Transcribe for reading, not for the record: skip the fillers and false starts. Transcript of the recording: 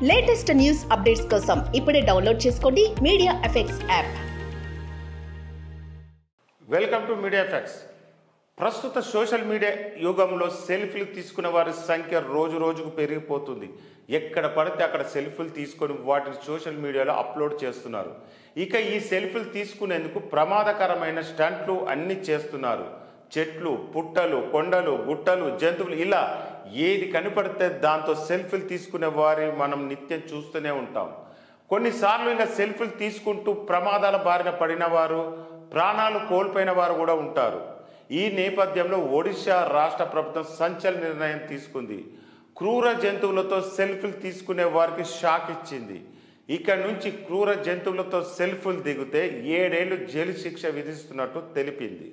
Latest news updates కోసం ఇప్పుడే download చేసుకోండి media effects app. Welcome to media effects. ప్రస్తుత సోషల్ మీడియా యుగంలో సెల్ఫీలు తీసుకునే వారి సంఖ్య రోజు రోజుకు పెరిగిపోతుంది. ఎక్కడ పడితే అక్కడ సెల్ఫీలు తీసుకొని వాటిని సోషల్ మీడియాలో అప్లోడ్ చేస్తున్నారు. ఇక ఈ సెల్ఫీలు తీసుకునేందుకు ప్రమాదకరమైన స్టంట్లు అన్నీ చేస్తున్నారు. చెట్లు, పుట్టలు, కొండలు, గుట్టలు, జంతువులు ఇలా ఏది కనపడితే దాంతో సెల్ఫీలు తీసుకునే వారి మనం నిత్యం చూస్తూనే ఉంటాం. కొన్నిసార్లు ఇలా సెల్ఫీలు తీసుకుంటూ ప్రమాదాల బారిన పడిన వారు, ప్రాణాలు కోల్పోయిన వారు కూడా ఉంటారు. ఈ నేపథ్యంలో ఒడిశా రాష్ట్ర ప్రభుత్వం సంచలన నిర్ణయం తీసుకుంది. క్రూర జంతువులతో సెల్ఫీలు తీసుకునే వారికి షాక్ ఇచ్చింది. ఇక నుంచి క్రూర జంతువులతో సెల్ఫీలు దిగితే 7 ఏళ్లు జైలు శిక్ష విధిస్తున్నట్టు తెలిపింది.